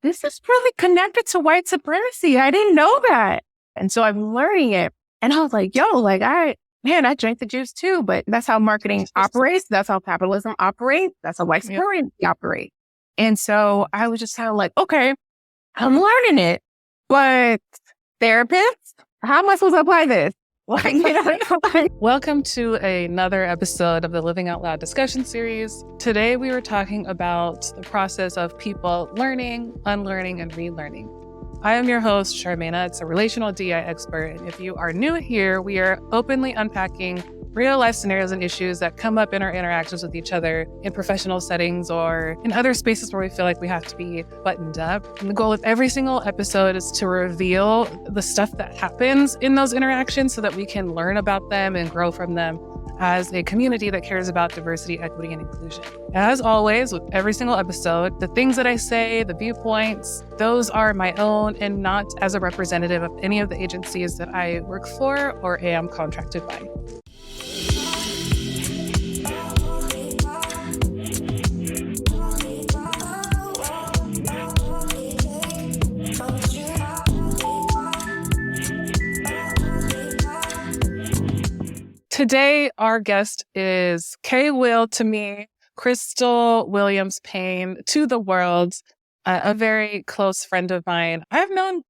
this is really connected to white supremacy. I didn't know that. And so I'm learning it. And I was like, yo, like, I drank the juice too, but that's how marketing operates. That's how capitalism operates. That's how white supremacy operates. And so I was just kind of like, okay, I'm learning it, but therapists, how am I supposed to apply this? Welcome to another episode of the Living Out Loud discussion series. Today we were talking about the process of people learning, unlearning, and relearning. I am your host, Charmaina. It's a relational DEI expert. And if you are new here, we are openly unpacking real life scenarios and issues that come up in our interactions with each other in professional settings or in other spaces where we feel like we have to be buttoned up. And the goal of every single episode is to reveal the stuff that happens in those interactions so that we can learn about them and grow from them as a community that cares about diversity, equity, and inclusion. As always, with every single episode, the things that I say, the viewpoints, those are my own and not as a representative of any of the agencies that I work for or am contracted by. Today, our guest is K-Will to me, Krystal Williams Payne to the world, a very close friend of mine. How long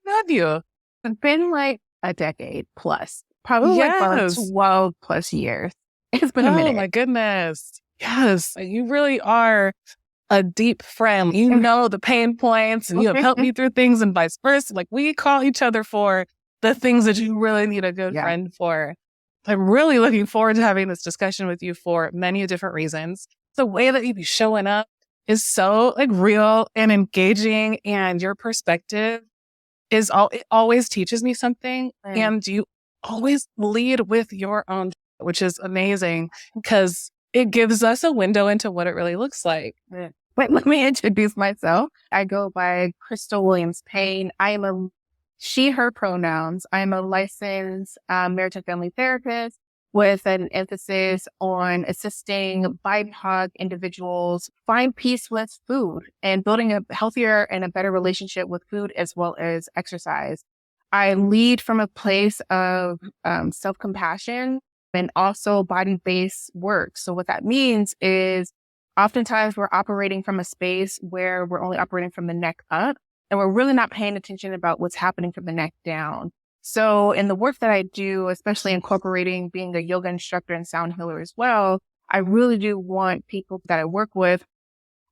have you? It's been like a decade plus, probably like 12 plus years. It's been a minute. Oh my goodness. Yes, you really are a deep friend. You know the pain points and you have helped me through things and vice versa. Like we call each other for the things that you really need a good friend for. I'm really looking forward to having this discussion with you for many different reasons. The way that you be showing up is so like real and engaging, and your perspective is it always teaches me something. And you always lead with your own, which is amazing because it gives us a window into what it really looks like. Wait, let me introduce myself. I go by Krystal Williams Payne. I am a she, her pronouns. I'm a licensed marriage and family therapist with an emphasis on assisting BIPOC individuals find peace with food and building a healthier and a better relationship with food as well as exercise. I lead from a place of self-compassion and also body-based work. So what that means is oftentimes we're operating from a space where we're only operating from the neck up. And we're really not paying attention about what's happening from the neck down. So in the work that I do, especially incorporating being a yoga instructor and sound healer as well, I really do want people that I work with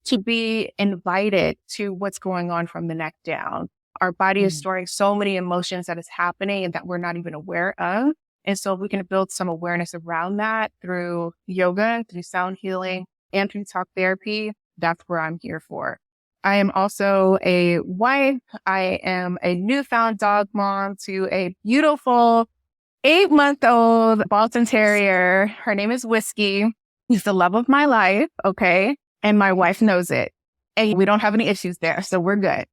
to be invited to what's going on from the neck down. Our body is storing so many emotions that is happening and that we're not even aware of. And so if we can build some awareness around that through yoga, through sound healing, and through talk therapy, that's where I'm here for. I am also a wife. I am a newfound dog mom to a beautiful 8-month-old Boston Terrier. Her name is Whiskey. He's the love of my life, okay? And my wife knows it. And we don't have any issues there, so we're good.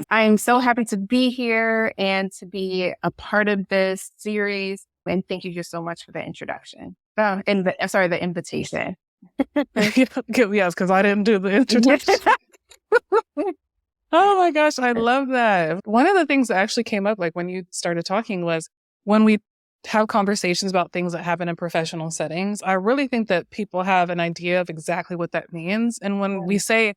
I'm so happy to be here and to be a part of this series. And thank you just so much for the introduction. The invitation. Yes, because I didn't do the introduction. Oh my gosh, I love that. One of the things that actually came up, like when you started talking, was when we have conversations about things that happen in professional settings, I really think that people have an idea of exactly what that means. And when we say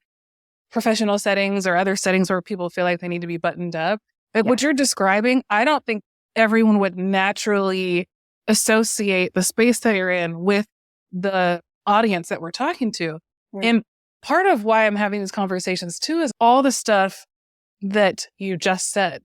professional settings or other settings where people feel like they need to be buttoned up, what you're describing, I don't think everyone would naturally associate the space that you're in with the audience that we're talking to. And part of why I'm having these conversations too is all the stuff that you just said.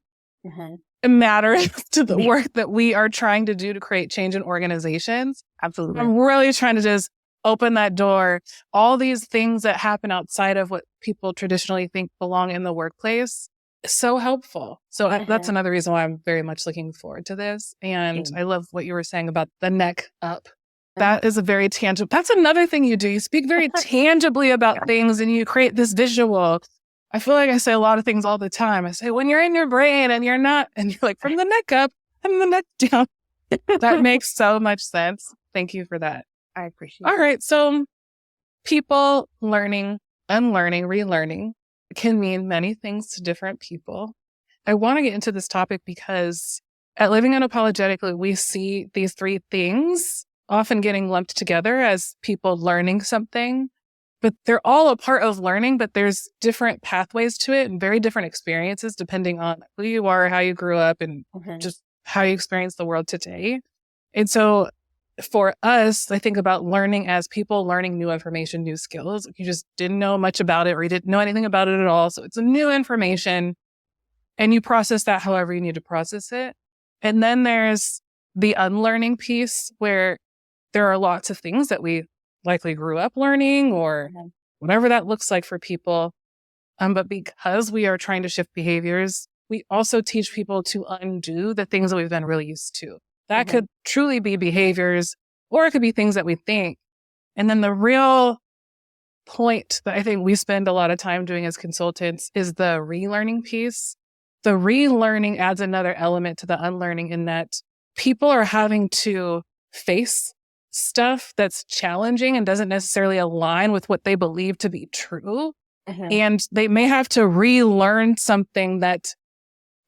It matters to the work that we are trying to do to create change in organizations. Absolutely. I'm really trying to just open that door. All these things that happen outside of what people traditionally think belong in the workplace is so helpful. So that's another reason why I'm very much looking forward to this. And I love what you were saying about the neck up. That is a very tangible, that's another thing you do. You speak very tangibly about things and you create this visual. I feel like I say a lot of things all the time. I say, when you're in your brain and you're not, and you're like, from the neck up and the neck down. That makes so much sense. Thank you for that. I appreciate it. All right. So people learning, unlearning, relearning. can mean many things to different people. I want to get into this topic because at Living Unapologetically, we see these three things often getting lumped together as people learning something, but they're all a part of learning, but there's different pathways to it and very different experiences depending on who you are, how you grew up, and just how you experience the world today. And so for us, I think about learning as people learning new information, new skills. You just didn't know much about it or you didn't know anything about it at all. So it's a new information and you process that however you need to process it. And then there's the unlearning piece where there are lots of things that we likely grew up learning or whatever that looks like for people. But because we are trying to shift behaviors, we also teach people to undo the things that we've been really used to. That could truly be behaviors, or it could be things that we think. And then the real point that I think we spend a lot of time doing as consultants is the relearning piece. The relearning adds another element to the unlearning in that people are having to face stuff that's challenging and doesn't necessarily align with what they believe to be true. And they may have to relearn something that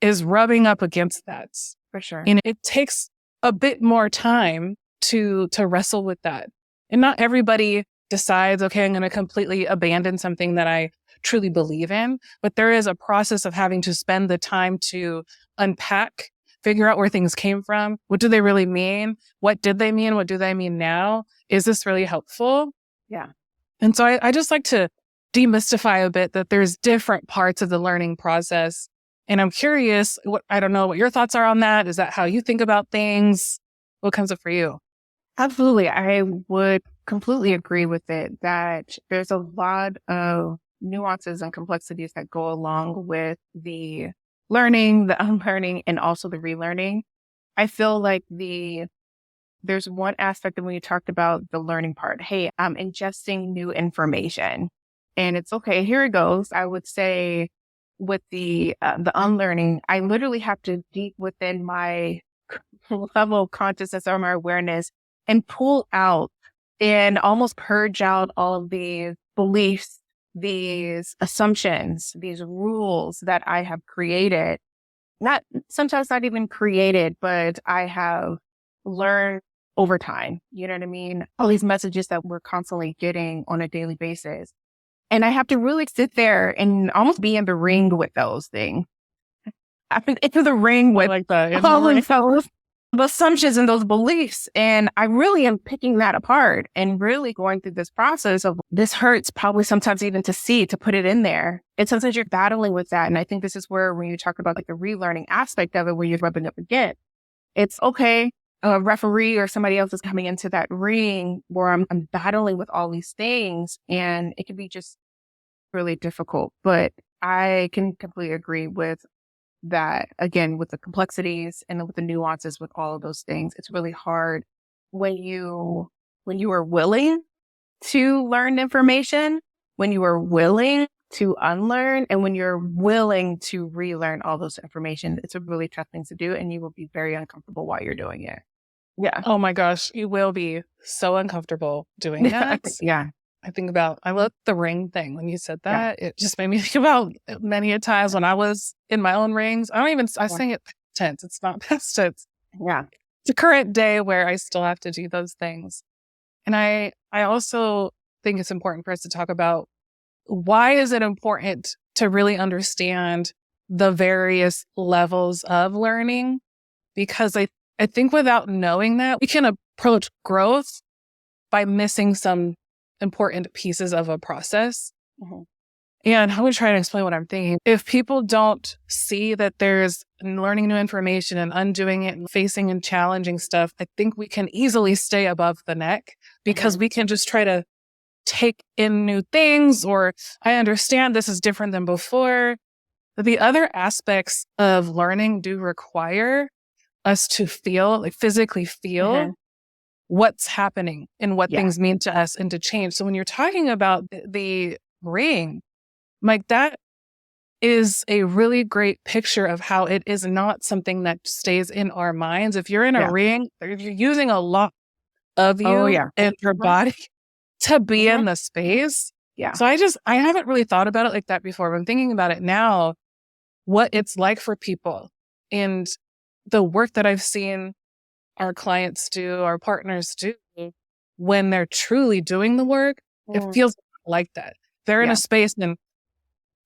is rubbing up against that. For sure. And it takes a bit more time to wrestle with that. And not everybody decides, okay, I'm going to completely abandon something that I truly believe in. But there is a process of having to spend the time to unpack, figure out where things came from. What do they really mean? What did they mean? What do they mean now? Is this really helpful? Yeah. And so I just like to demystify a bit that there's different parts of the learning process. And I'm curious, I don't know what your thoughts are on that. Is that how you think about things? What comes up for you? Absolutely. I would completely agree with it that there's a lot of nuances and complexities that go along with the learning, the unlearning, and also the relearning. I feel like there's one aspect of when you talked about the learning part. Hey, I'm ingesting new information and it's okay. Here it goes. I would say with the unlearning, I literally have to deep within my level of consciousness or my awareness and pull out and almost purge out all of these beliefs, these assumptions, these rules that I have created. Sometimes not even created, but I have learned over time. You know what I mean? All these messages that we're constantly getting on a daily basis. And I have to really sit there and almost be in the ring with those things. I've been into the ring with like that. all of those assumptions and those beliefs. And I really am picking that apart and really going through this process of this hurts probably sometimes even to see, to put it in there. And sometimes you're battling with that. And I think this is where when you talk about like the relearning aspect of it, where you're rubbing up again, it's okay. A referee or somebody else is coming into that ring where I'm battling with all these things and it can be just really difficult. But I can completely agree with that, again, with the complexities and with the nuances with all of those things. It's really hard when you are willing to learn information, when you are willing to unlearn, and when you're willing to relearn all those information. It's a really tough thing to do and you will be very uncomfortable while you're doing it. Yeah. Oh my gosh, you will be so uncomfortable doing that. Yeah. I love the ring thing. When you said that, it just made me think about many a times when I was in my own rings. I sing it tense. It's not past tense. Yeah. It's a current day where I still have to do those things. And I also think it's important for us to talk about why is it important to really understand the various levels of learning? Because I think without knowing that, we can approach growth by missing some important pieces of a process. And I'm going to try to explain what I'm thinking. If people don't see that there's learning new information and undoing it and facing and challenging stuff, I think we can easily stay above the neck because we can just try to take in new things, or I understand this is different than before. But the other aspects of learning do require us to feel, like physically feel what's happening and what things mean to us and to change. So when you're talking about the ring, like that is a really great picture of how it is not something that stays in our minds. If you're in a ring, you're using a lot of you and your body to be in the space. Yeah. So I haven't really thought about it like that before, but I'm thinking about it now, what it's like for people and the work that I've seen our clients do, our partners do when they're truly doing the work. It feels like that. They're in a space and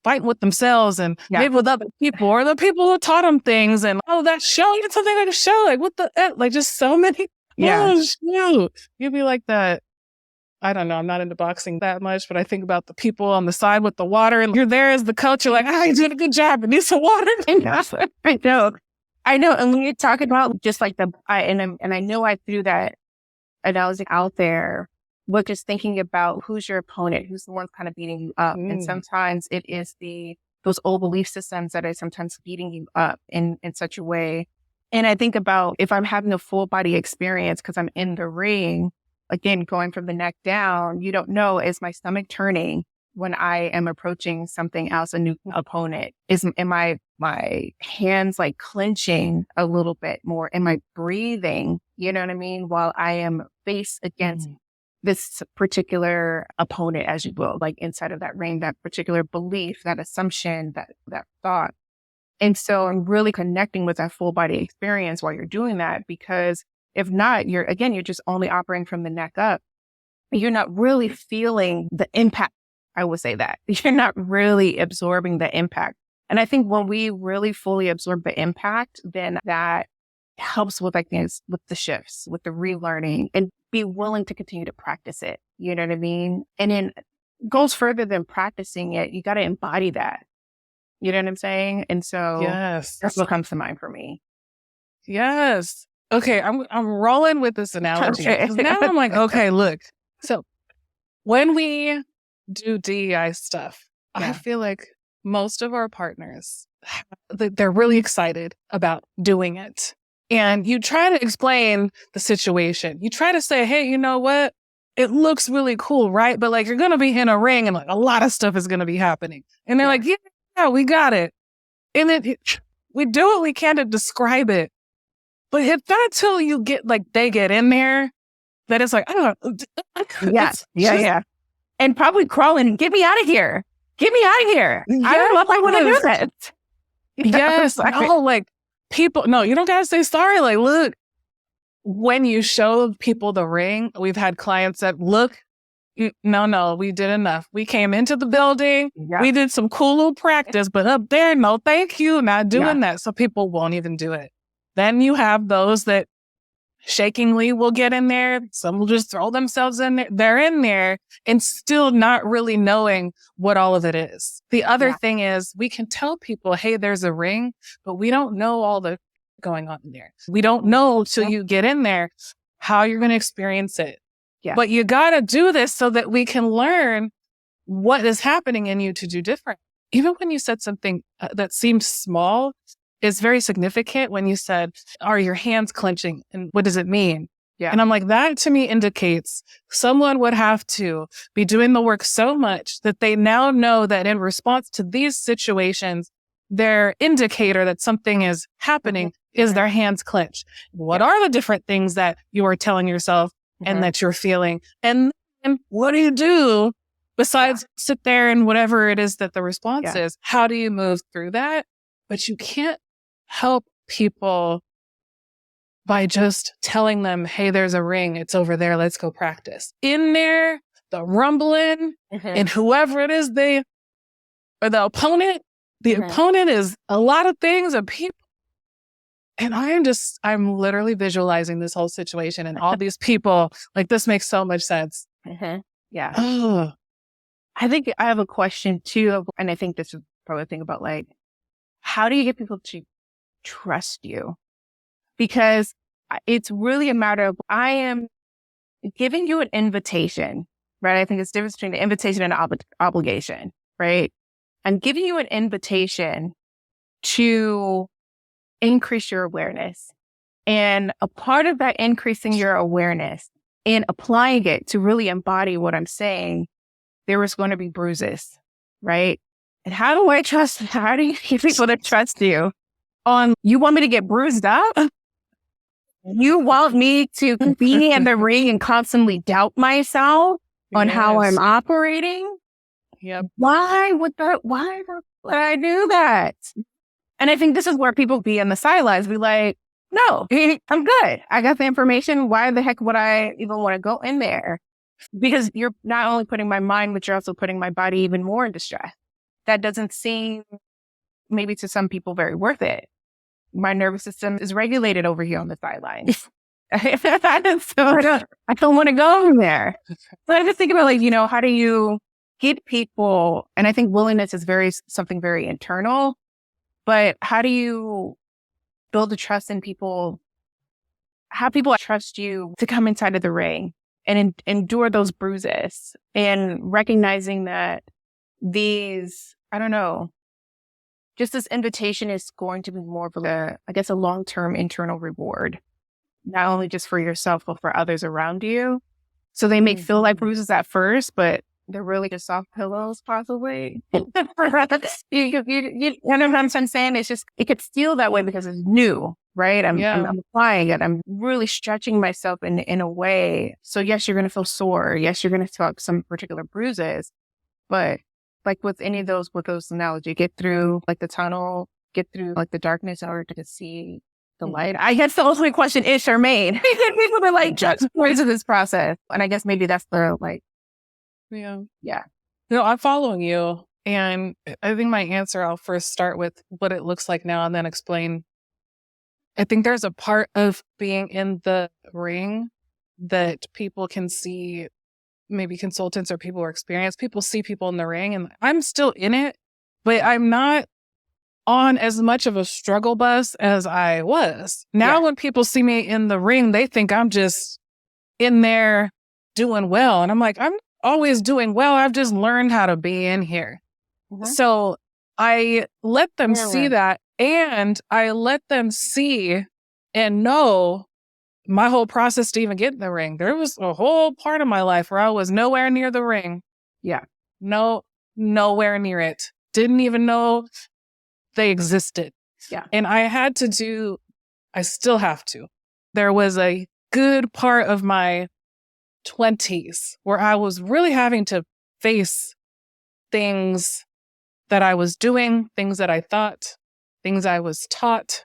fighting with themselves and maybe with other people or the people who taught them things. And, that show, you did something like a show. Like, what the, like just so many. Oh, shoot. You'd be like that. I don't know. I'm not into boxing that much, but I think about the people on the side with the water and you're there as the coach. You're like, you're doing a good job. I need some water. I know. And when you're talking about just like I know I threw that analogy out there, but just thinking about who's your opponent, who's the one kind of beating you up. And sometimes it is those old belief systems that are sometimes beating you up in such a way. And I think about if I'm having a full body experience because I'm in the ring, again, going from the neck down, you don't know, is my stomach turning when I am approaching something else, a new opponent? Am my hands like clenching a little bit more? Am I breathing? You know what I mean? While I am face against this particular opponent, as you will, like inside of that ring, that particular belief, that assumption, that thought. And so I'm really connecting with that full body experience while you're doing that, because if not, you're just only operating from the neck up. You're not really feeling the impact. I would say that you're not really absorbing the impact. And I think when we really fully absorb the impact, then that helps with with the shifts, with the relearning, and be willing to continue to practice it. You know what I mean? And then goes further than practicing it. You got to embody that. You know what I'm saying? And so that's what comes to mind for me. Yes. Okay, I'm rolling with this analogy. Because now I'm like, okay, look. So when we do DEI stuff, I feel like most of our partners, they're really excited about doing it. And you try to explain the situation. You try to say, hey, you know what? It looks really cool, right? But like, you're going to be in a ring and like a lot of stuff is going to be happening. And they're like, yeah, we got it. And then we do what we can to describe it. But it's not until you get they get in there that it's like, oh, yeah. And probably crawling, get me out of here. Get me out of here. I don't know if I want to do that. Yes. People, no, you don't got to say sorry. Like, look, when you show people the ring, we've had clients that look, no, we did enough. We came into the building. Yeah. We did some cool little practice, but up there, no, thank you. Not doing that. So people won't even do it. Then you have those that shakingly will get in there. Some will just throw themselves in there. They're in there and still not really knowing what all of it is. The other thing is we can tell people, hey, there's a ring, but we don't know all the going on in there. We don't know till you get in there how you're going to experience it. Yeah. But you got to do this so that we can learn what is happening in you to do different. Even when you said something that seemed small, is very significant when you said, are your hands clenching? And what does it mean? Yeah. And I'm like, that to me indicates someone would have to be doing the work so much that they now know that in response to these situations, their indicator that something is happening is their hands clench. What are the different things that you are telling yourself and that you're feeling? And then what do you do besides sit there and whatever it is that the response is? How do you move through that? But you can't help people by just telling them, hey, there's a ring. It's over there. Let's go practice. In there, the rumbling and whoever it is, the opponent is a lot of things and people. And I'm literally visualizing this whole situation and all these people. Like, this makes so much sense. Yeah. Oh. I think I have a question too. And I think this is probably a thing about how do you get people to trust you? Because it's really a matter of, I am giving you an invitation, right? I think it's the difference between an invitation and an obligation, right? I'm giving you an invitation to increase your awareness. And a part of that increasing your awareness and applying it to really embody what I'm saying, there is going to be bruises, right? And how do I trust? How do you get people to trust you? You want me to get bruised up? You want me to be in the ring and constantly doubt myself on how I'm operating? Yep. Why would I do that? And I think this is where people be on the sidelines, be like, no, I'm good. I got the information. Why the heck would I even want to go in there? Because you're not only putting my mind, but you're also putting my body even more in distress. That doesn't seem, maybe to some people, very worth it. My nervous system is regulated over here on the sidelines. So I don't want to go in there. So I just think about, like, how do you get people, and I think willingness is something very internal, but how do you build a trust in people, have people trust you to come inside of the ring and endure those bruises, and recognizing that these, I don't know, just this invitation is going to be more of a long-term internal reward, not only just for yourself, but for others around you. So they may feel like bruises at first, but they're really just soft pillows, possibly. You know what I'm saying? It's just, it could feel that way because it's new, right? I'm applying it. I'm really stretching myself in a way. So yes, you're going to feel sore. Yes, you're going to feel some particular bruises, but like with any of those, analogy, get through like the tunnel, get through like the darkness in order to see the light. I guess the ultimate question is, Charmaine, people are like, judge points of this process. And I guess maybe that's the like, yeah. No, I'm following you. And I think my answer, I'll first start with what it looks like now and then explain. I think there's a part of being in the ring that people can see, maybe consultants or people who are experienced. People see people in the ring, and I'm still in it, but I'm not on as much of a struggle bus as I was. Now when people see me in the ring, they think I'm just in there doing well. And I'm like, I'm always doing well. I've just learned how to be in here. So I let them see that, and I let them see and know my whole process to even get in the ring. There was a whole part of my life where I was nowhere near the ring. Yeah. Nowhere near it. Didn't even know they existed. Yeah. And I still have to. There was a good part of my 20s where I was really having to face things that I was doing, things that I thought, things I was taught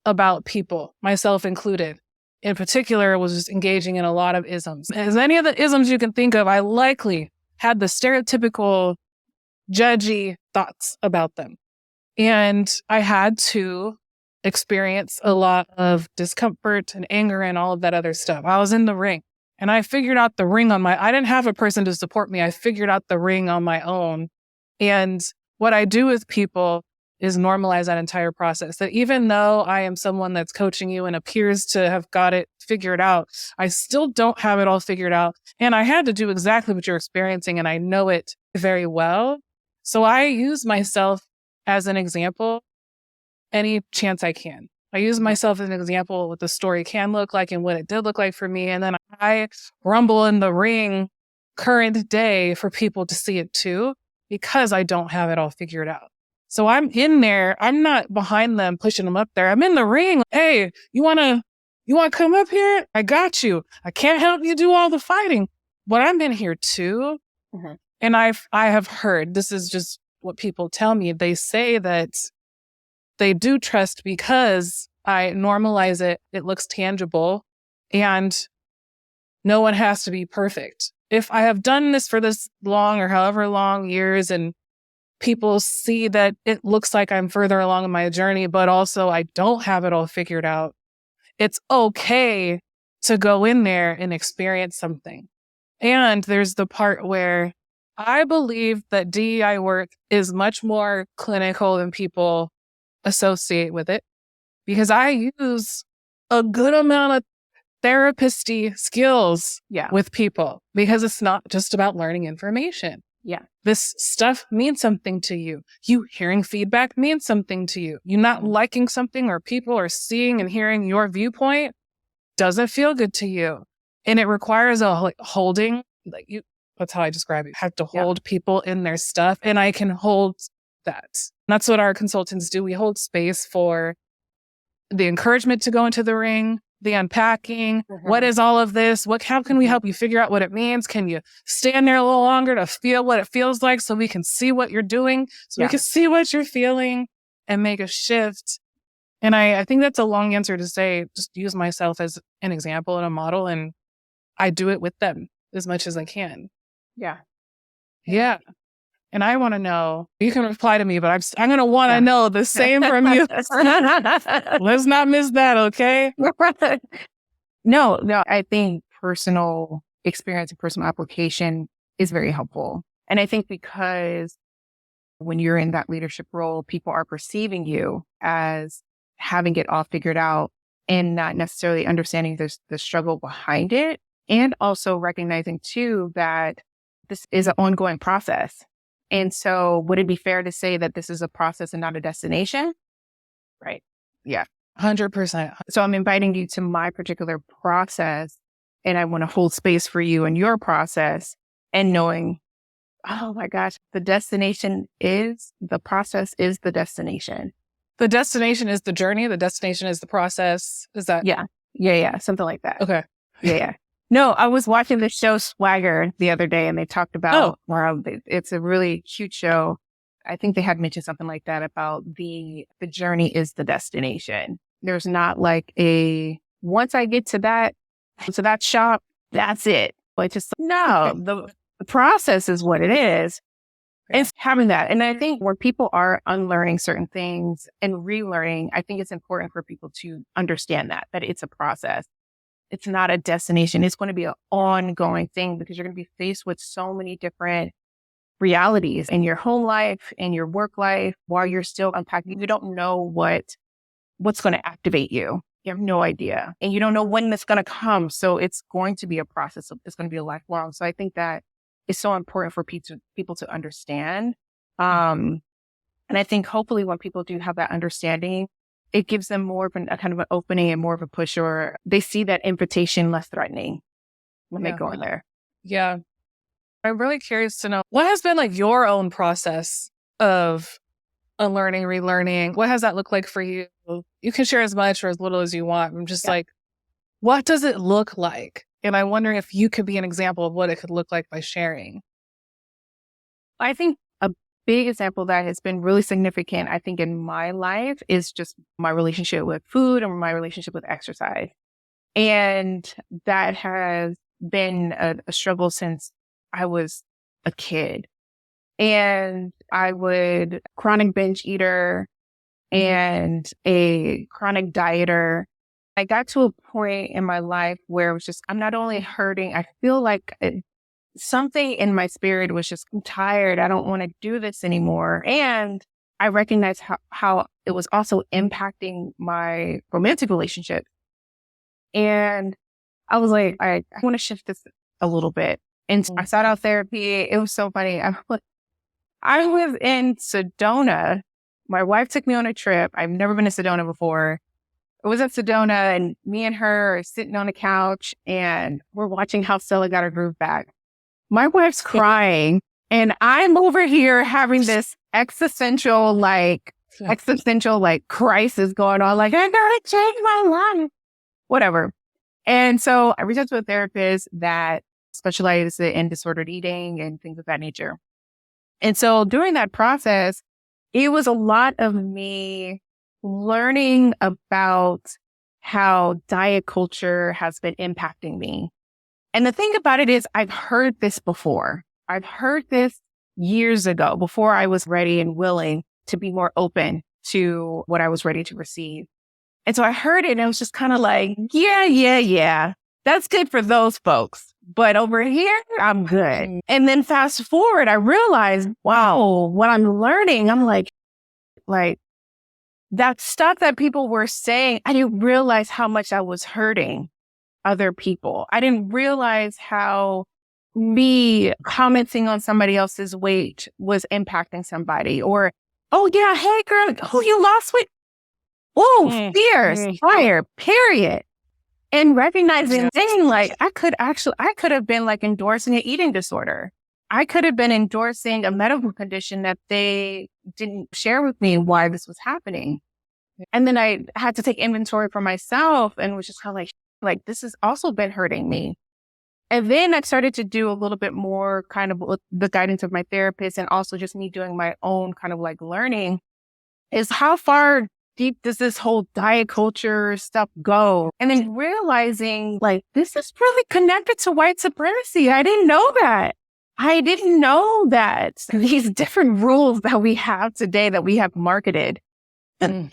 about people, myself included. In particular, was just engaging in a lot of isms. As any of the isms you can think of, I likely had the stereotypical judgy thoughts about them. And I had to experience a lot of discomfort and anger and all of that other stuff. I was in the ring, and I figured out the ring I didn't have a person to support me. I figured out the ring on my own. And what I do with people is normalize that entire process. That even though I am someone that's coaching you and appears to have got it figured out, I still don't have it all figured out. And I had to do exactly what you're experiencing, and I know it very well. So I use myself as an example any chance I can. I use myself as an example what the story can look like and what it did look like for me. And then I rumble in the ring current day for people to see it too, because I don't have it all figured out. So I'm in there. I'm not behind them, pushing them up there. I'm in the ring. Hey, you want to come up here? I got you. I can't help you do all the fighting, but I'm in here too. And I have heard, this is just what people tell me. They say that they do trust because I normalize it. It looks tangible, and no one has to be perfect. If I have done this for this long or however long years, and people see that it looks like I'm further along in my journey, but also I don't have it all figured out, it's okay to go in there and experience something. And there's the part where I believe that DEI work is much more clinical than people associate with it, because I use a good amount of therapist-y skills with people, because it's not just about learning information. Yeah. This stuff means something to you. You hearing feedback means something to you. You not liking something, or people are seeing and hearing your viewpoint, doesn't feel good to you. And it requires a holding, that's how I describe it. You have to hold people in their stuff, and I can hold that. And that's what our consultants do. We hold space for the encouragement to go into the ring, the unpacking. What is all of this? How can we help you figure out what it means? Can you stand there a little longer to feel what it feels like so we can see what you're doing, so we can see what you're feeling and make a shift? And I think that's a long answer to say, just use myself as an example and a model, and I do it with them as much as I can. Yeah. Yeah. And I want to know, you can reply to me, but I'm going to want to know the same from you. Let's not miss that, okay? No, I think personal experience and personal application is very helpful. And I think because when you're in that leadership role, people are perceiving you as having it all figured out and not necessarily understanding the struggle behind it. And also recognizing too that this is an ongoing process. And so would it be fair to say that this is a process and not a destination? Right. Yeah. 100%. So I'm inviting you to my particular process, and I want to hold space for you and your process, and knowing, oh my gosh, the destination is the process is the destination. The destination is the journey. The destination is the process. Is that? Yeah. Something like that. Okay. Yeah. No, I was watching the show Swagger the other day, and they talked about, it's a really cute show. I think they had mentioned something like that about the journey is the destination. There's not like once I get to that shop, that's it. But just, the process is what it is. Yeah. It's having that. And I think when people are unlearning certain things and relearning, I think it's important for people to understand that it's a process. It's not a destination. It's going to be an ongoing thing because you're going to be faced with so many different realities in your home life and your work life while you're still unpacking. You don't know what's going to activate you. You have no idea. And you don't know when it's going to come. So it's going to be a process. It's going to be a lifelong. So I think that it's so important for people to understand. And I think hopefully when people do have that understanding, it gives them more of a kind of an opening and more of a push, or they see that invitation less threatening when they go in there. Yeah. I'm really curious to know, what has been like your own process of unlearning, relearning? What has that looked like for you? You can share as much or as little as you want. I'm just like, what does it look like? And I'm wondering if you could be an example of what it could look like by sharing. I think a big example that has been really significant, I think, in my life is just my relationship with food and my relationship with exercise. And that has been a struggle since I was a kid. And I would chronic binge eater and a chronic dieter. I got to a point in my life where it was just, I'm not only hurting, I feel like something in my spirit was just, I'm tired. I don't want to do this anymore. And I recognized how it was also impacting my romantic relationship. And I was like, I want to shift this a little bit. And I sought out therapy. It was so funny. I was in Sedona. My wife took me on a trip. I've never been to Sedona before. I was at Sedona, and me and her are sitting on a couch, and we're watching how Stella got her groove back. My wife's crying, and I'm over here having this existential crisis going on. Like, I gotta change my life. Whatever. And so I reached out to a therapist that specializes in disordered eating and things of that nature. And so during that process, it was a lot of me learning about how diet culture has been impacting me. And the thing about it is, I've heard this before. I've heard this years ago, before I was ready and willing to be more open to what I was ready to receive. And so I heard it, and I was just kind of like, yeah. That's good for those folks. But over here, I'm good. And then fast forward, I realized, wow, what I'm learning, I'm like that stuff that people were saying, I didn't realize how much I was hurting other people. I didn't realize how me commenting on somebody else's weight was impacting somebody. Or, oh yeah, hey girl, who you lost weight? Oh, fierce, fire, period. And recognizing, dang, like I could have been like endorsing an eating disorder. I could have been endorsing a medical condition that they didn't share with me why this was happening. And then I had to take inventory for myself and was just kind of like, this has also been hurting me. And then I started to do a little bit more kind of with the guidance of my therapist and also just me doing my own kind of like learning is how far deep does this whole diet culture stuff go? And then realizing like, this is really connected to white supremacy. I didn't know that. I didn't know that these different rules that we have today that we have marketed. And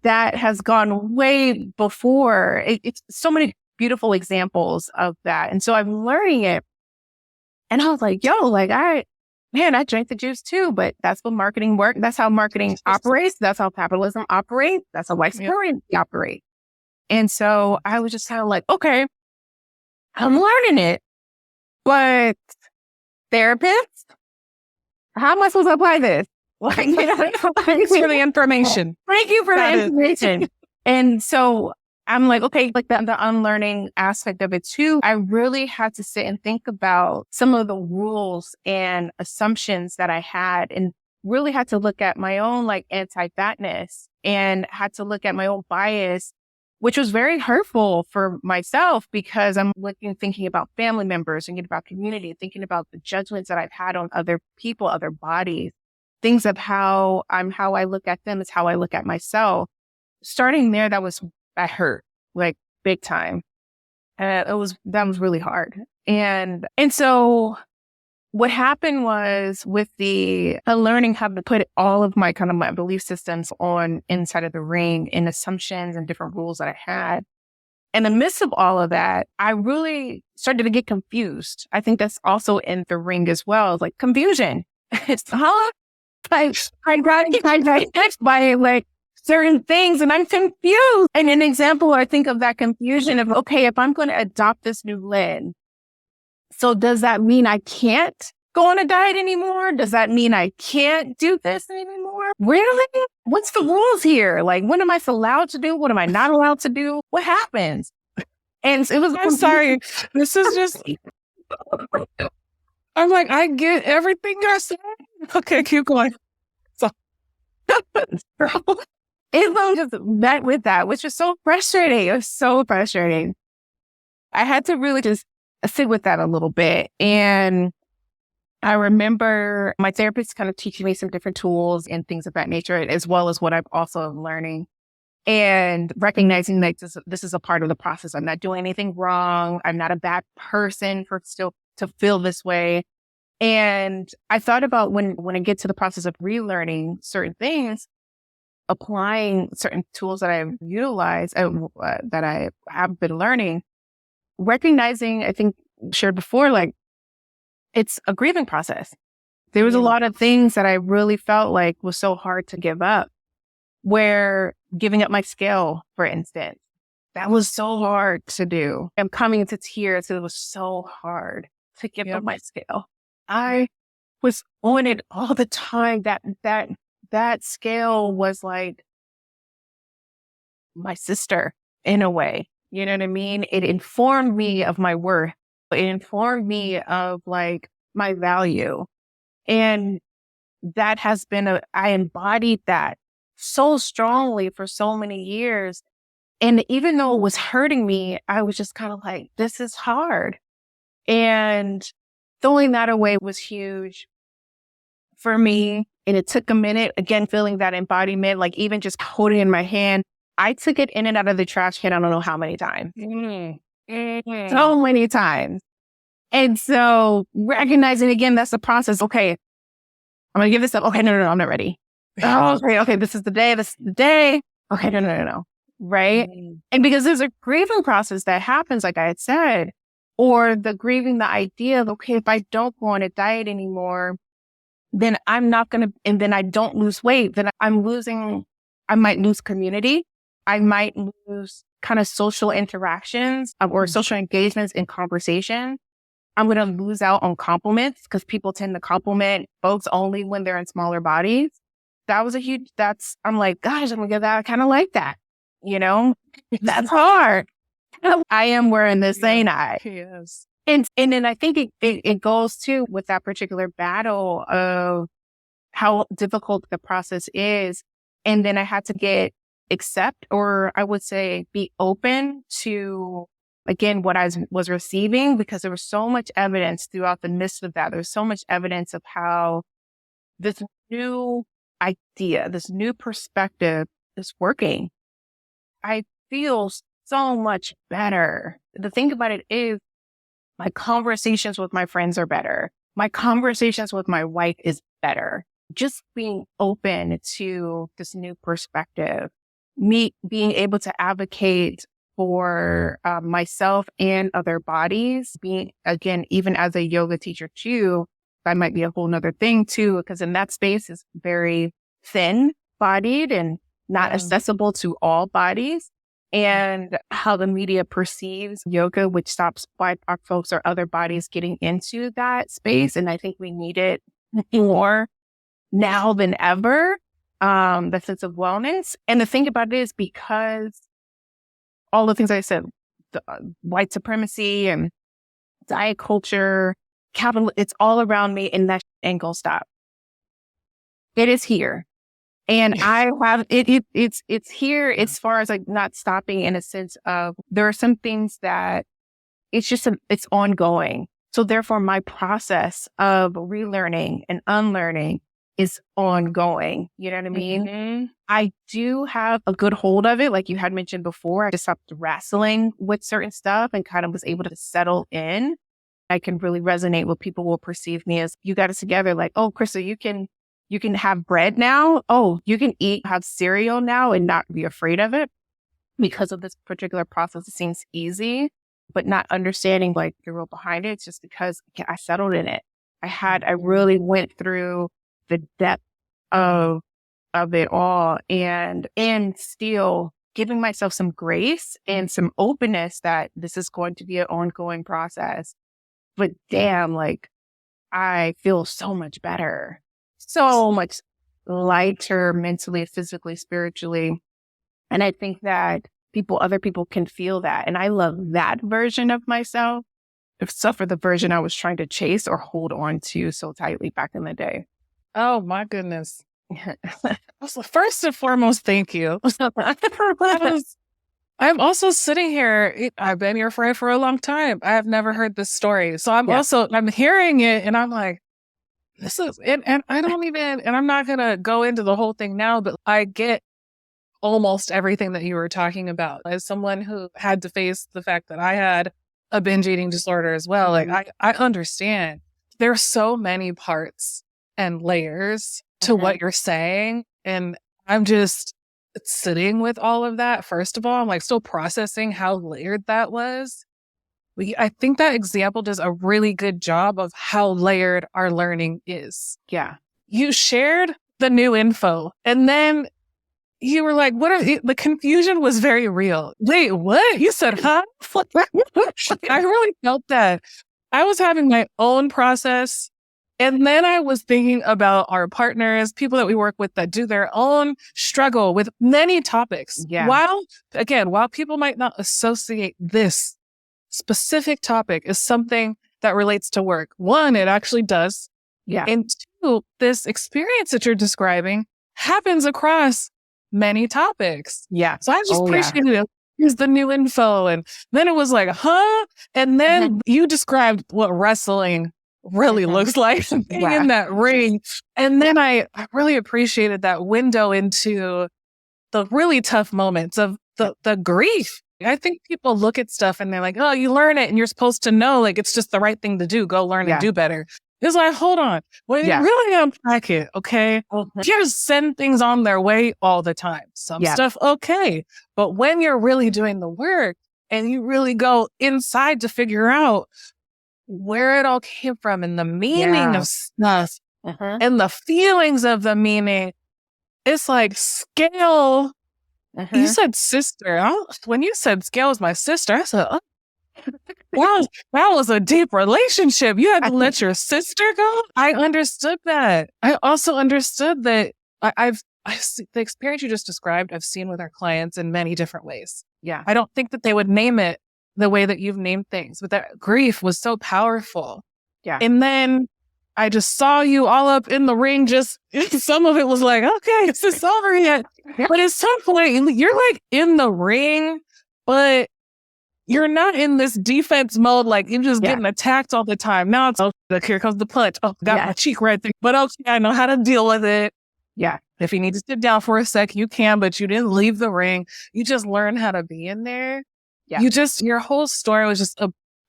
that has gone way before. It's so many beautiful examples of that. And so I'm learning it. And I was like, yo, like I drank the juice too, but that's what marketing works. That's how marketing operates. That's how capitalism operates. That's how white supremacy operates. And so I was just kind of like, okay, I'm learning it, but therapist, how am I supposed to apply this? Like, thanks for the information. Thank you for the information. And so I'm like, okay, like the unlearning aspect of it too. I really had to sit and think about some of the rules and assumptions that I had and really had to look at my own like anti-fatness and had to look at my own bias, which was very hurtful for myself because I'm thinking about family members, thinking about community, thinking about the judgments that I've had on other people, other bodies, things of how I look at them is how I look at myself. Starting there, that hurt like big time. That was really hard. And so what happened was with the learning how to put all of my kind of my belief systems on inside of the ring and assumptions and different rules that I had. In the midst of all of that, I really started to get confused. I think that's also in the ring as well. It's like confusion. It's I got text by like certain things and I'm confused. And an example, I think of that confusion of, okay, if I'm going to adopt this new lens, so does that mean I can't go on a diet anymore? Does that mean I can't do this anymore? Really? What's the rules here? Like, what am I allowed to do? What am I not allowed to do? What happens? And it was, I'm sorry. This is just, I'm like, I get everything you're saying. Okay, keep going. So. Islam just met with that, which was so frustrating. It was so frustrating. I had to really just sit with that a little bit. And I remember my therapist kind of teaching me some different tools and things of that nature, as well as what I'm also learning and recognizing that this is a part of the process. I'm not doing anything wrong. I'm not a bad person for still to feel this way. And I thought about when I get to the process of relearning certain things, applying certain tools that I've utilized, that I have been learning, recognizing, I think shared before, like it's a grieving process. There was a lot of things that I really felt like was so hard to give up, where giving up my scale, for instance, that was so hard to do. I'm coming into tears. It was so hard to give up my scale. I was on it all the time. That scale was like my sister in a way. You know what I mean? It informed me of my worth. It informed me of like my value. And that has been I embodied that so strongly for so many years. And even though it was hurting me, I was just kind of like, this is hard. And throwing that away was huge for me. And it took a minute, again, feeling that embodiment, like even just holding it in my hand. I took it in and out of the trash can, I don't know how many times. So many times. And so recognizing, again, that's the process. Okay, I'm going to give this up. Okay, no, I'm not ready. Oh, okay, this is the day. Okay, no. Right? And because there's a grieving process that happens, like I had said, or the grieving the idea of, okay, if I don't go on a diet anymore, then I'm not going to, and then I don't lose weight, then I might lose community. I might lose kind of social interactions or social engagements in conversation. I'm going to lose out on compliments because people tend to compliment folks only when they're in smaller bodies. That was I'm like, gosh, I'm going to get that. I kind of like that. You know, that's hard. I am wearing this, ain't I? Yes. And then I think it goes too with that particular battle of how difficult the process is And then I had to accept, or I would say be open to, again, what I was receiving, because there was so much evidence throughout the midst of that. There's so much evidence of how this new idea, this new perspective is working. I feel so much better. The thing about it is my conversations with my friends are better. My conversations with my wife is better. Just being open to this new perspective, me being able to advocate for myself and other bodies, being, again, even as a yoga teacher too, that might be a whole nother thing too, because in that space is very thin bodied and not accessible to all bodies. And how the media perceives yoga, which stops BIPOC folks or other bodies getting into that space. And I think we need it more now than ever, the sense of wellness. And the thing about it is, because all the things I said, the, white supremacy and diet culture, capital, it's all around me, and that ain't gonna stop. It is here. And I have it's here as far as like not stopping, in a sense of there are some things that it's ongoing. So therefore my process of relearning and unlearning is ongoing. You know what I mean? Mm-hmm. I do have a good hold of it. Like you had mentioned before, I just stopped wrestling with certain stuff and kind of was able to settle in. I can really resonate with people will perceive me as, you got it together. Like, oh, Krystal, you can have bread now. Oh, you can have cereal now and not be afraid of it because of this particular process. It seems easy, but not understanding like the real behind it. It's just because I settled in it. I really went through the depth of it all, and still giving myself some grace and some openness that this is going to be an ongoing process. But damn, like I feel so much better. So much lighter mentally, physically, spiritually. And I think that other people can feel that. And I love that version of myself, except for the version I was trying to chase or hold on to so tightly back in the day. Oh my goodness. First and foremost, thank you. I'm also sitting here. I've been your friend for a long time. I have never heard this story. So I'm hearing it and I'm like, this is, and I don't even, and I'm not going to go into the whole thing now, but I get almost everything that you were talking about. As someone who had to face the fact that I had a binge eating disorder as well, like I understand there are so many parts and layers to what you're saying. And I'm just sitting with all of that. First of all, I'm like still processing how layered that was. I think that example does a really good job of how layered our learning is. Yeah. You shared the new info and then you were like, the confusion was very real. Wait, what? You said, huh? I really felt that. I was having my own process. And then I was thinking about our partners, people that we work with that do their own struggle with many topics. Yeah. While people might not associate this specific topic as something that relates to work. One, it actually does. Yeah. And two, this experience that you're describing happens across many topics. Yeah. So I just appreciated it. Here's the new info. And then it was like, huh? And then you described what wrestling really looks like being in that ring. And then I really appreciated that window into the really tough moments of the grief. I think people look at stuff and they're like, oh, you learn it and you're supposed to know, like, it's just the right thing to do. Go learn and do better. It's like, hold on. Well, you really unpack it, okay? You just send things on their way all the time. Some stuff, okay. But when you're really doing the work and you really go inside to figure out where it all came from and the meaning of stuff and the feelings of the meaning, it's like scale. You said sister. When you said scale was my sister, I said, oh, that was a deep relationship. You had to let your sister go. I understood that. I also understood that I've the experience you just described, I've seen with our clients in many different ways. Yeah. I don't think that they would name it the way that you've named things, but that grief was so powerful. Yeah. And then I just saw you all up in the ring. Just some of it was like, okay, is this over yet? But at some point, you're like in the ring, but you're not in this defense mode. Like you're just getting attacked all the time. Now it's, oh, look, here comes the punch. Oh, got my cheek right there. But okay, I know how to deal with it. Yeah. If you need to sit down for a sec, you can, but you didn't leave the ring. You just learn how to be in there. Yeah. Your whole story was just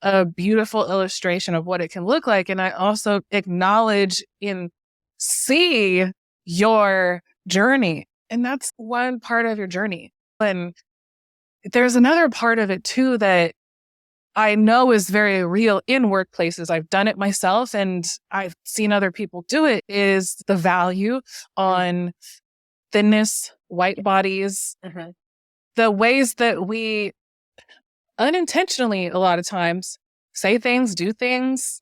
a beautiful illustration of what it can look like. And I also acknowledge and see your journey. And that's one part of your journey. And there's another part of it too that I know is very real in workplaces. I've done it myself and I've seen other people do it, is the value on thinness, white bodies, the ways that we unintentionally, a lot of times, say things, do things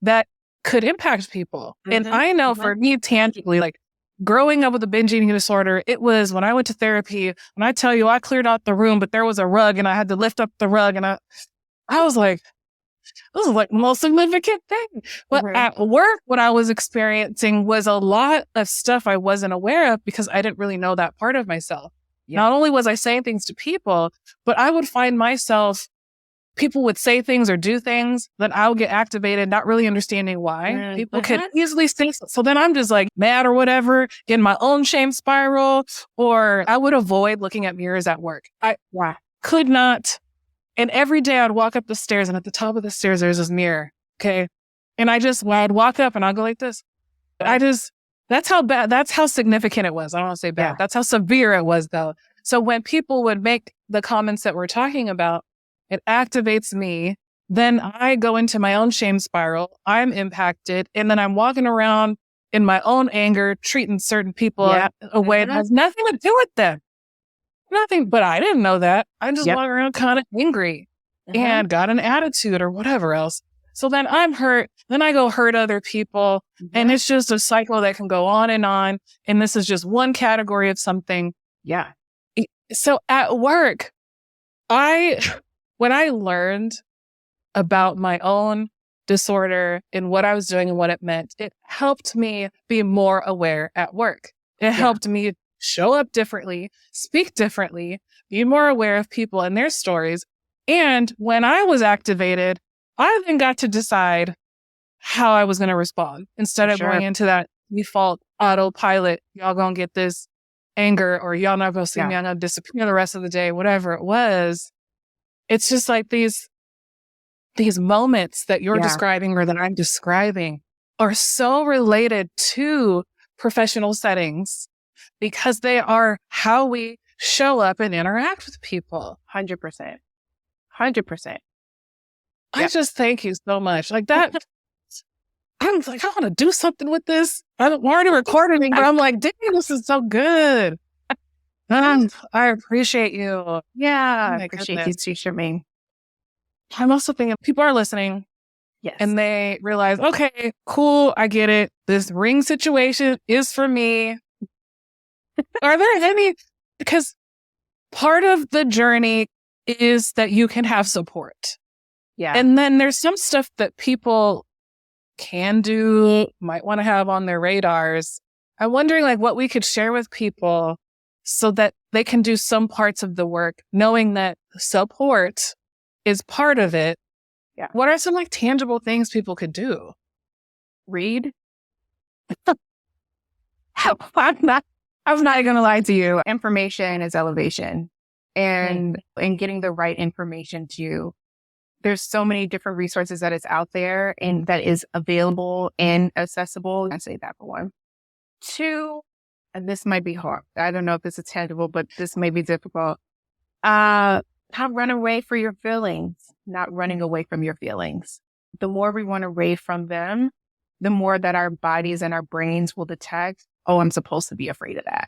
that could impact people. And I know for me tangibly, like growing up with a binge eating disorder, it was when I went to therapy, when I tell you I cleared out the room, but there was a rug and I had to lift up the rug and I was like, this is like the most significant thing. But at work, what I was experiencing was a lot of stuff I wasn't aware of because I didn't really know that part of myself. Yeah. Not only was I saying things to people, but I would find myself, people would say things or do things that I would get activated, not really understanding why. People could easily say so. Then I'm just like mad or whatever, in my own shame spiral, or I would avoid looking at mirrors at work. I could not. And every day I'd walk up the stairs and at the top of the stairs, there's this mirror. Okay. And I'd walk up and I'd go like this. That's how significant it was. I don't want to say bad. Yeah. That's how severe it was though. So when people would make the comments that we're talking about, it activates me. Then I go into my own shame spiral. I'm impacted. And then I'm walking around in my own anger, treating certain people a way that has nothing to do with them. Nothing, but I didn't know that. I just walk around kind of angry and got an attitude or whatever else. So then I'm hurt. Then I go hurt other people. And it's just a cycle that can go on. And this is just one category of something. Yeah. So at work, when I learned about my own disorder and what I was doing and what it meant, it helped me be more aware at work. It helped me show up differently, speak differently, be more aware of people and their stories. And when I was activated, I then got to decide how I was going to respond instead of going into that default autopilot. Y'all gonna get this anger or y'all not gonna see me. I'm gonna disappear the rest of the day, whatever it was. It's just like these moments that you're describing or that I'm describing are so related to professional settings because they are how we show up and interact with people. 100%. 100%. I just thank you so much. Like that, I'm like, I want to do something with this. I'm already recording, but I'm like, dang, this is so good. I appreciate you. Yeah, I appreciate you too, Charmaine. I'm also thinking people are listening. Yes. And they realize, okay, cool, I get it. This ring situation is for me. Are there any, because part of the journey is that you can have support. Yeah. And then there's some stuff that people can do, might want to have on their radars. I'm wondering like what we could share with people so that they can do some parts of the work, knowing that support is part of it. Yeah. What are some like tangible things people could do? Read. I'm not going to lie to you. Information is elevation, and getting the right information to you. There's so many different resources that is out there and that is available and accessible. I say that for one. Two, and this might be hard. I don't know if this is tangible, but this may be difficult. Not run away from your feelings, not running away from your feelings. The more we run away from them, the more that our bodies and our brains will detect, oh, I'm supposed to be afraid of that.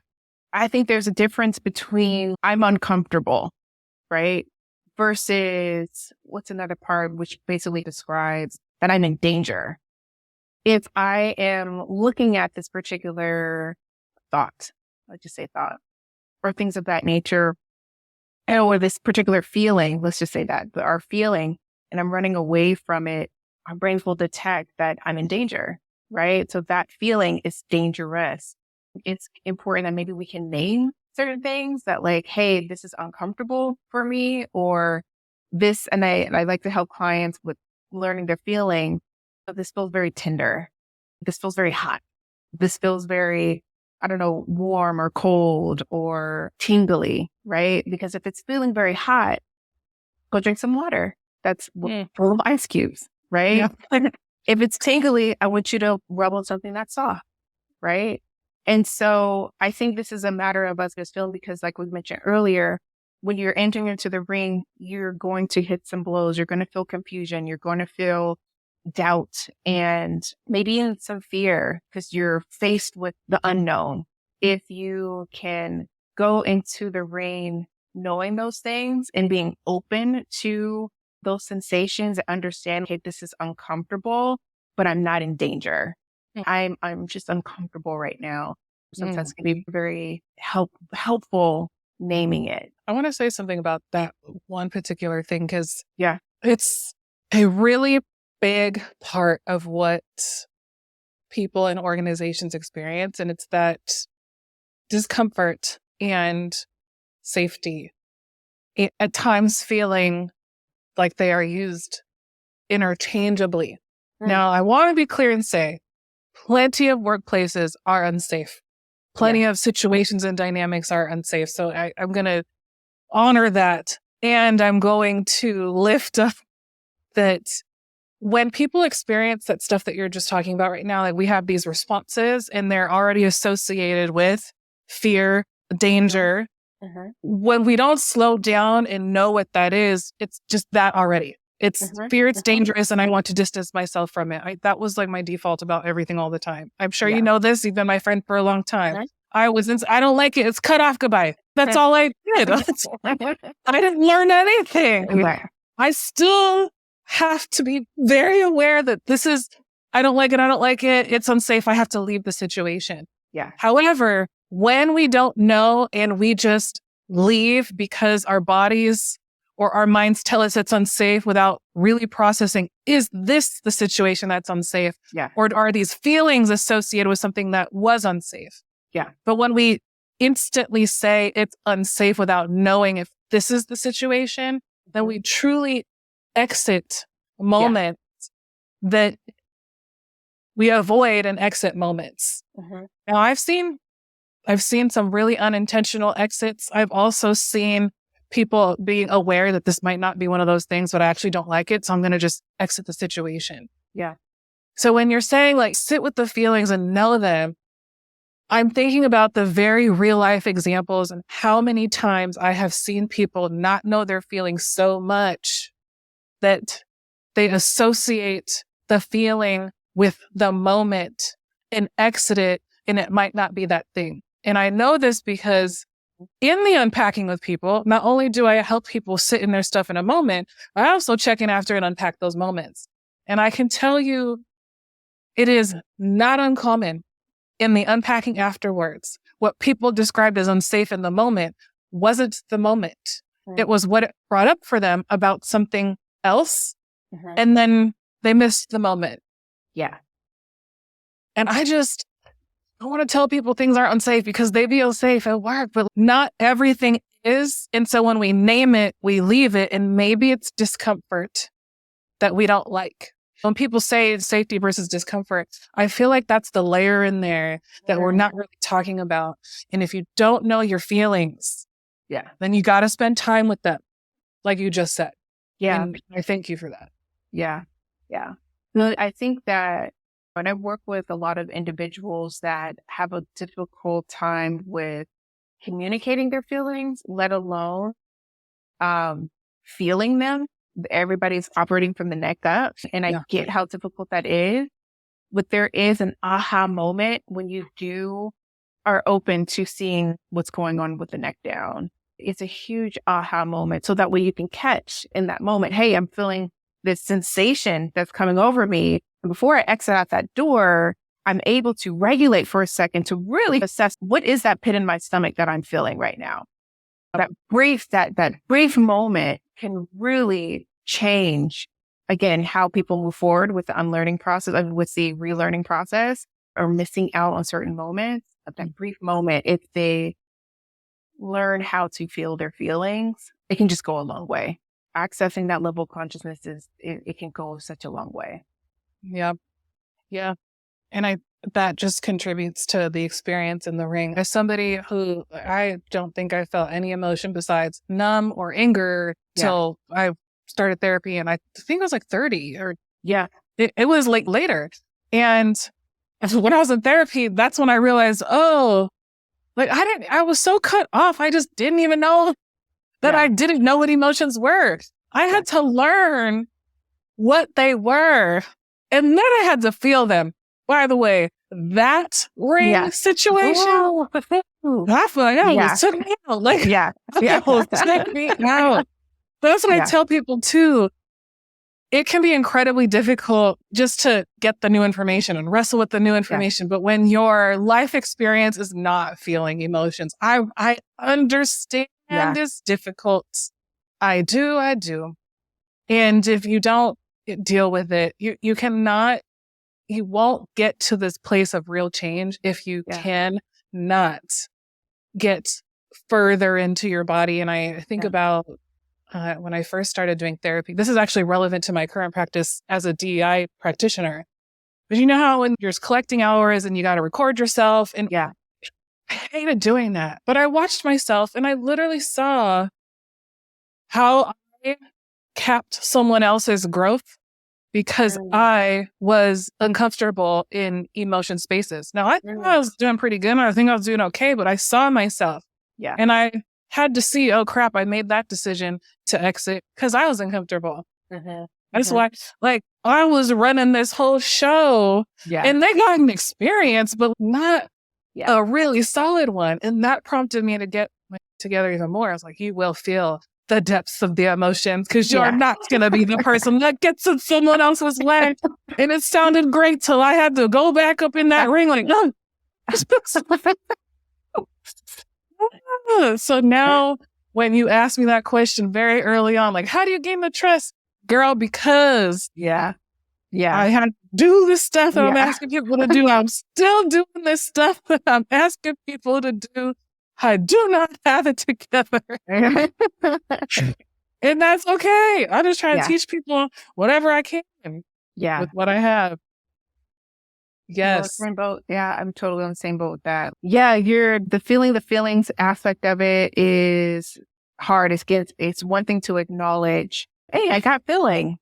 I think there's a difference between I'm uncomfortable, right? Versus what's another part which basically describes that I'm in danger. If I am looking at this particular thought, let's just say thought, or things of that nature, or this particular feeling, let's just say that, our feeling, and I'm running away from it, our brains will detect that I'm in danger. right? So that feeling is dangerous. It's important that maybe we can name certain things that like, hey, this is uncomfortable for me, or this, and I like to help clients with learning their feeling. This feels very tender. This feels very hot. This feels very, I don't know, warm or cold or tingly, right? Because if it's feeling very hot, go drink some water that's full of ice cubes, right? Yeah. If it's tingly, I want you to rub on something that's soft, right? And so I think this is a matter of us just feeling, because like we mentioned earlier, when you're entering into the ring, you're going to hit some blows. You're going to feel confusion. You're going to feel doubt and maybe even some fear because you're faced with the unknown. If you can go into the ring knowing those things and being open to those sensations and understand, okay, this is uncomfortable, but I'm not in danger. I'm just uncomfortable right now. Sometimes it can be very helpful naming it. I want to say something about that one particular thing because Yeah, it's a really big part of what people and organizations experience, and it's that discomfort and safety, at times feeling like they are used interchangeably. Now, I want to be clear and say plenty of workplaces are unsafe. Plenty of situations and dynamics are unsafe. So I'm going to honor that. And I'm going to lift up that when people experience that stuff that you're just talking about right now, like we have these responses and they're already associated with fear, danger. When we don't slow down and know what that is, it's just that already. It's fear, it's dangerous, and I want to distance myself from it. That was like my default about everything all the time. I'm sure you know this. You've been my friend for a long time. I don't like it. It's cut off, goodbye. That's all I did. I didn't learn anything. I still have to be very aware that this is, I don't like it. I don't like it. It's unsafe. I have to leave the situation. Yeah. However, when we don't know and we just leave because our bodies or our minds tell us it's unsafe without really processing, is this the situation that's unsafe? Yeah. Or are these feelings associated with something that was unsafe? Yeah. But when we instantly say it's unsafe without knowing if this is the situation, then we truly exit moments that we avoid and exit moments. Now, I've seen some really unintentional exits. I've also seen people being aware that this might not be one of those things, but I actually don't like it. So I'm going to just exit the situation. Yeah. So when you're saying like, sit with the feelings and know them, I'm thinking about the very real life examples and how many times I have seen people not know their feelings so much that they associate the feeling with the moment and exit it, and it might not be that thing. And I know this because in the unpacking with people, not only do I help people sit in their stuff in a moment, I also check in after and unpack those moments. And I can tell you, it is not uncommon in the unpacking afterwards. What people described as unsafe in the moment wasn't the moment. It was what it brought up for them about something else. And then they missed the moment. Yeah. And I want to tell people things aren't unsafe because they feel safe at work, but not everything is. And so when we name it, we leave it, and maybe it's discomfort that we don't like. When people say safety versus discomfort, I feel like that's the layer in there that we're not really talking about. And if you don't know your feelings, then you got to spend time with them, like you just said. Yeah. And I thank you for that. Yeah. Yeah. No, I think that when I work with a lot of individuals that have a difficult time with communicating their feelings, let alone feeling them, everybody's operating from the neck up. And I get how difficult that is. But there is an aha moment when you are open to seeing what's going on with the neck down. It's a huge aha moment. So that way you can catch in that moment, hey, I'm feeling this sensation that's coming over me. And before I exit out that door, I'm able to regulate for a second to really assess what is that pit in my stomach that I'm feeling right now. That brief moment can really change again, how people move forward with the unlearning process, with the relearning process, or missing out on certain moments, at that brief moment, if they learn how to feel their feelings, it can just go a long way. Accessing that level of consciousness it can go such a long way. Yeah. Yeah. And that just contributes to the experience in the ring. As somebody who I don't think I felt any emotion besides numb or anger till I started therapy, and I think I was like 30 or it was like later. And when I was in therapy, that's when I realized, I was so cut off. I just didn't even know that I didn't know what emotions were. I had to learn what they were, and then I had to feel them. By the way, that ring situation, I feel like I was took me out. Like, that was took me out. That's what I tell people too. It can be incredibly difficult just to get the new information and wrestle with the new information. But when your life experience is not feeling emotions, I understand it's difficult. I do. And if you don't deal with it, you won't get to this place of real change if you cannot get further into your body. And I think about when I first started doing therapy, this is actually relevant to my current practice as a DEI practitioner. But you know how when you're collecting hours and you got to record yourself, and I hated doing that. But I watched myself and I literally saw how I capped someone else's growth because I was uncomfortable in emotion spaces. Now, I think I was doing pretty good. I think I was doing okay, but I saw myself. And I had to see, oh crap, I made that decision to exit because I was uncomfortable. That's why, like, I was running this whole show and they got an experience, but not a really solid one. And that prompted me to get together even more. I was like, you will feel the depths of the emotions because you're not going to be the person that gets in someone else's leg. And it sounded great till I had to go back up in that ring like, no. So now when you ask me that question very early on, like, how do you gain the trust? Girl, because I had to do the stuff that I'm asking people to do. I'm still doing this stuff that I'm asking people to do. I do not have it together. And that's okay. I just try to teach people whatever I can with what I have. Yes. Same boat. Yeah, I'm totally on the same boat with that. Yeah, the feelings aspect of it is hard. It's one thing to acknowledge, hey, I got feeling.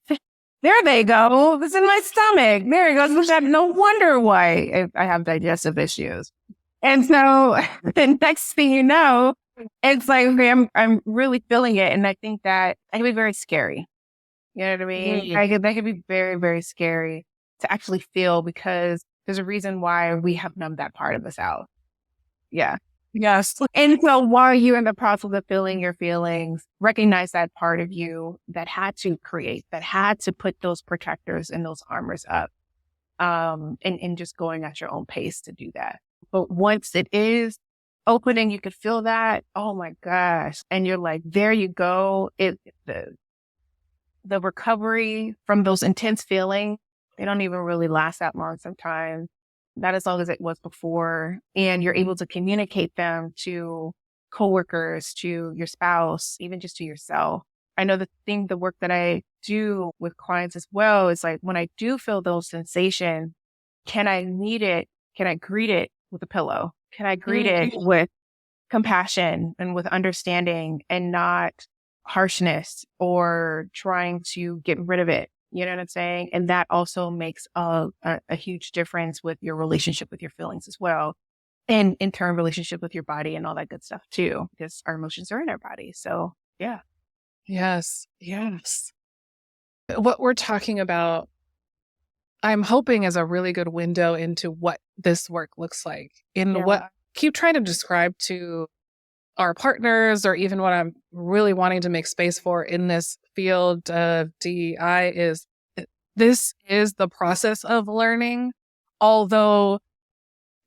There they go. It's in my stomach. There it goes. No wonder why I have digestive issues. And so the next thing you know, it's like, okay, I'm really feeling it. And I think that can be very scary. You know what I mean? That can be very, very scary to actually feel, because there's a reason why we have numbed that part of us out. Yeah. Yes. And so while you're in the process of feeling your feelings, recognize that part of you that had to create, that had to put those protectors and those armors up, and just going at your own pace to do that. But once it is opening, you could feel that, oh my gosh. And you're like, there you go. The recovery from those intense feelings, they don't even really last that long sometimes. Not as long as it was before. And you're able to communicate them to coworkers, to your spouse, even just to yourself. I know the work that I do with clients as well is like, when I do feel those sensations, can I meet it? Can I greet it with a pillow? Can I greet it with compassion and with understanding and not harshness or trying to get rid of it? You know what I'm saying? And that also makes a huge difference with your relationship with your feelings as well. And in turn, relationship with your body and all that good stuff too, because our emotions are in our body. So yeah. Yes. What we're talking about, I'm hoping, is a really good window into what this work looks like what I keep trying to describe to our partners, or even what I'm really wanting to make space for in this field of DEI, is this is the process of learning. Although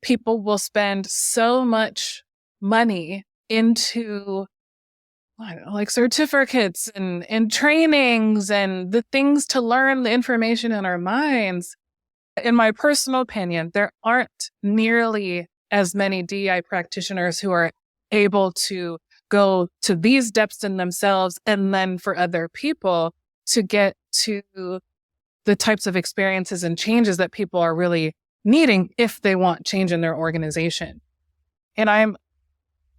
people will spend so much money into I don't know, like certificates and trainings and the things to learn the information in our minds. In my personal opinion, there aren't nearly as many DEI practitioners who are able to go to these depths in themselves and then for other people to get to the types of experiences and changes that people are really needing if they want change in their organization. And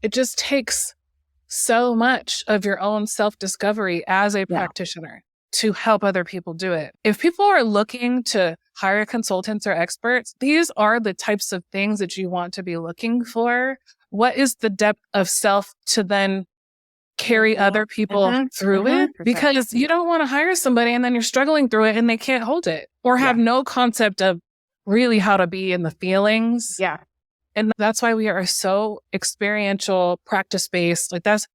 it just takes so much of your own self-discovery as a practitioner to help other people do it. If people are looking to hire consultants or experts, these are the types of things that you want to be looking for. What is the depth of self to then carry other people through it? Because you don't want to hire somebody and then you're struggling through it and they can't hold it or have no concept of really how to be in the feelings. Yeah. And that's why we are so experiential, practice-based. Like that's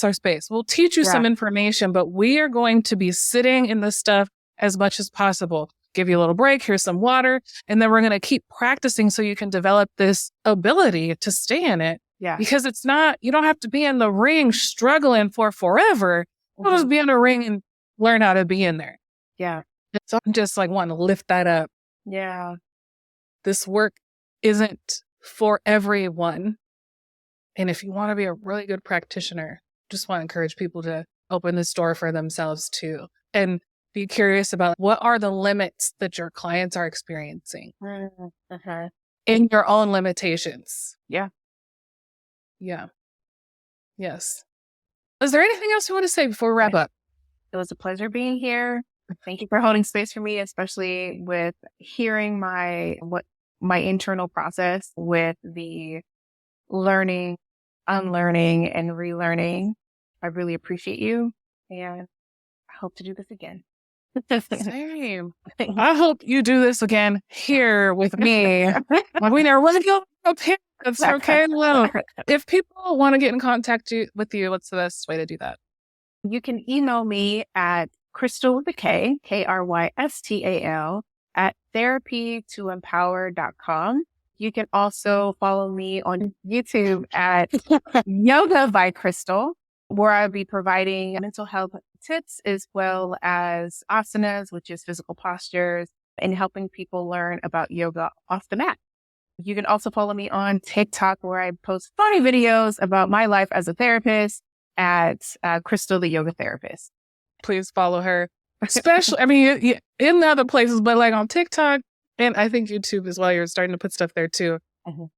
our space. We'll teach you some information, but we are going to be sitting in this stuff as much as possible. Give you a little break. Here's some water. And then we're going to keep practicing so you can develop this ability to stay in it. Yeah. Because it's not, you don't have to be in the ring struggling for forever. You'll just be in the ring and learn how to be in there. Yeah. So I'm just like wanting to lift that up. Yeah. This work isn't for everyone. And if you want to be a really good practitioner, just want to encourage people to open this door for themselves too. And be curious about what are the limits that your clients are experiencing in your own limitations. Yeah. Yeah. Yes. Is there anything else you want to say before we wrap up? It was a pleasure being here. Thank you for holding space for me, especially with hearing my internal process with the learning, unlearning, and relearning. I really appreciate you, and I hope to do this again. Same. I hope you do this again here with me. Like we never want to go up here. That's okay. Well, if people want to get in contact with you, what's the best way to do that? You can email me at Krystal with a K, Krystal, at therapy2empower.com. You can also follow me on YouTube at Yoga by Krystal, where I'll be providing mental health tips as well as asanas, which is physical postures, and helping people learn about yoga off the mat. You can also follow me on TikTok, where I post funny videos about my life as a therapist at Krystal, the yoga therapist. Please follow her. Especially, I mean, in the other places, but like on TikTok and I think YouTube as well. You're starting to put stuff there too.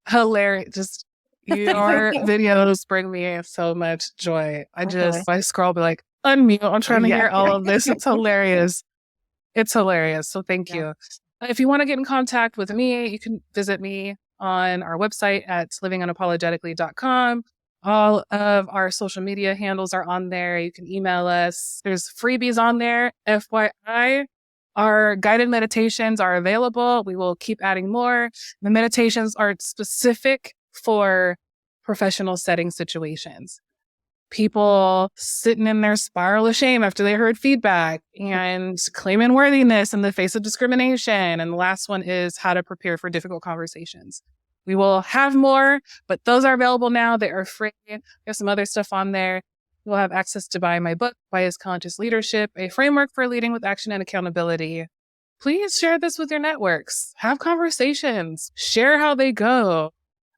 Hilarious. Just your videos bring me so much joy. I scroll, be like, unmute. I'm trying to hear all of this. It's hilarious. It's hilarious. So thank you. If you want to get in contact with me, you can visit me on our website at livingunapologetically.com. All of our social media handles are on there. You can email us. There's freebies on there. FYI, our guided meditations are available. We will keep adding more. The meditations are specific for professional setting situations. People sitting in their spiral of shame after they heard feedback and claiming worthiness in the face of discrimination. And the last one is how to prepare for difficult conversations. We will have more, but those are available now. They are free. There's some other stuff on there. You'll have access to buy my book, Bias Conscious Leadership, a framework for leading with action and accountability. Please share this with your networks. Have conversations. Share how they go.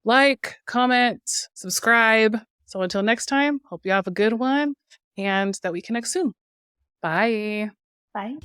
Like, comment, subscribe. So until next time, hope you have a good one and that we connect soon. Bye. Bye.